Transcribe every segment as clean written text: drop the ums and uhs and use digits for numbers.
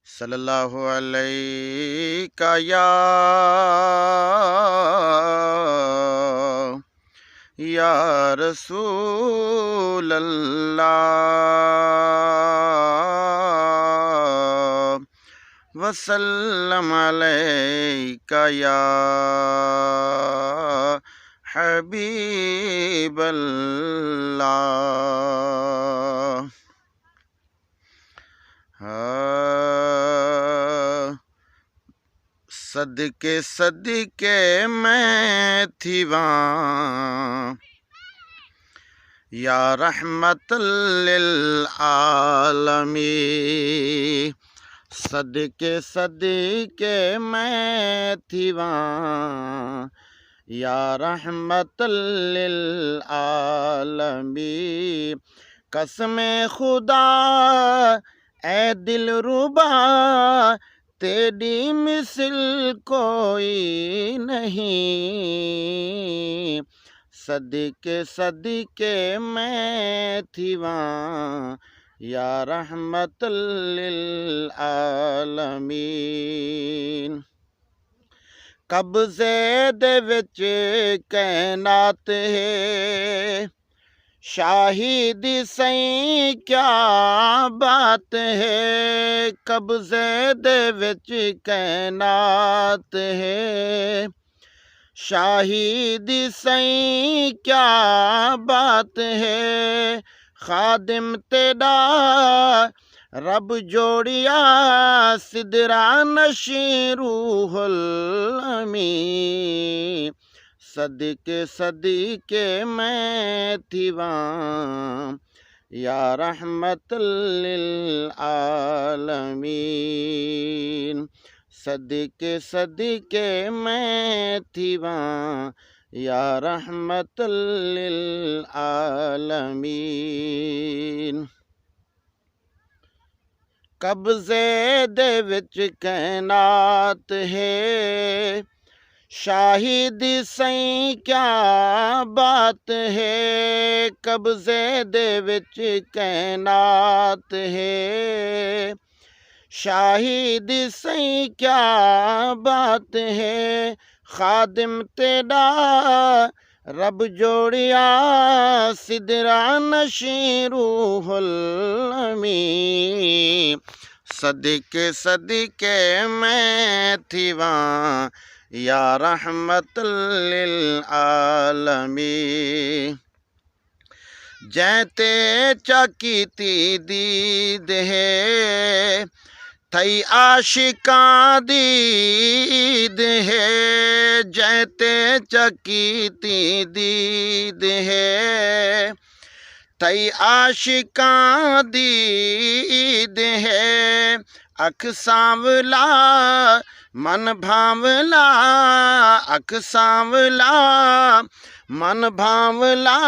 صلی اللہ علیہ یا رسول اللہ وسلم علیک یا حبیب اللہ۔ صدقے صدقے میں تھی وہاں یا رحمت للعالمین، صدقے صدقے میں تھی وہاں یا رحمت للعالمین۔ قسم خدا اے دل ربا تیری مثل کوئی نہیں، صدقے صدقے میں تھی وہاں یا رحمت للعالمین۔ قبضے دے وچ کائنات ہے، شاہد سائیں کیا بات ہے، قبضے دے وچ کائنات ہے، شاہد سائیں کیا بات ہے، خادم تیرا رب جوڑیا سدرا نشیں روح الامین، صدقے صدقے میں تھی وہاں یا رحمت للعالمین، صدقے صدقے میں تھی وہاں یا رحمت للعالمین۔ قبضے دے وچ کائنات ہے، شاہد سائیں کیا بات ہے، قبضے دے وچ کائنات ہے، شاہد سائیں کیا بات ہے، خادم تیرا رب جوڑیا سدرا نشیں روح الامین، صدقے صدقے میں تھی وہاں یا رحمت للعالمین۔ جیتے چاکیتی دید ہے تھئی عاشقاں دید ہے، جیتے چاکیتی دید ہے تھئی عاشقاں دید ہے، اکھ سانولا من بھاولا، اکھ سانولا من بھاولا،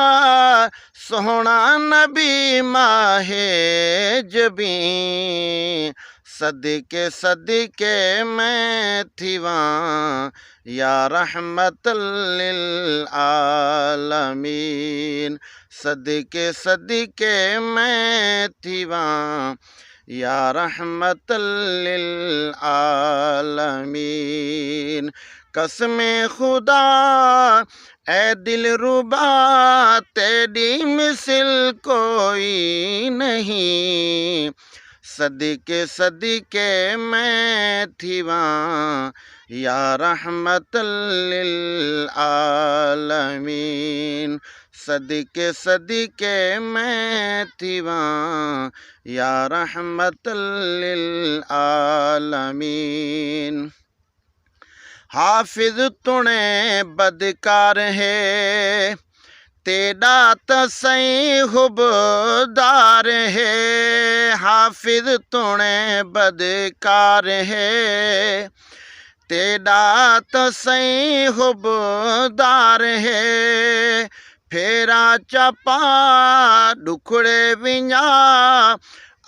سوہنا نبی ماہ جبیں، صدقے صدقے میں تھی وہاں یا رحمت للعالمین، صدقے صدقے میں تھی وہاں یا رحمت للعالمین۔ قسم خدا اے دل ربا تیری مثل کوئی نہیں، صدقے صدقے میں تھی وہاں یا رحمت للعالمین، صدقے صدقے میں تھی وہاں یا رحمت للعالمین۔ حافظ تونے بدکار ہے تیرا تسیں حبدار ہے، حافظ تونے بدکار ہے تیرا تسیں حبدار ہے، پھیرا چپا ڈکھڑے ونجا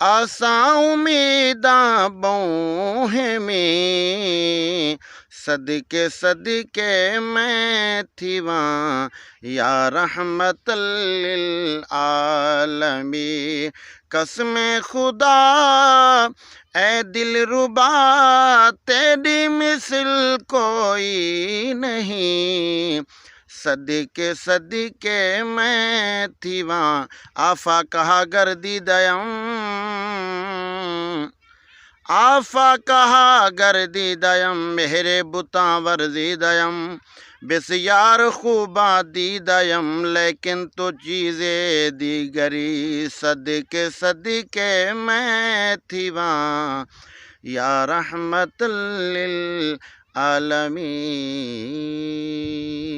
آساں امیداں بوہیں میں، صدقے صدقے میں تھی وہاں یا رحمت للعالمین۔ قسم خدا اے دل ربا تیری مثل کوئی نہیں، صدقے صدقے میں تھی وہاں آفا کہا گردیدیم، آفا کہا گردیدیم مہرے بتاں ورزیدیم، بسیار خوباں دیدیم لیکن تو چیزیں دیگری، صدقے صدقے میں تھی وہاں یا رحمت للعالمین۔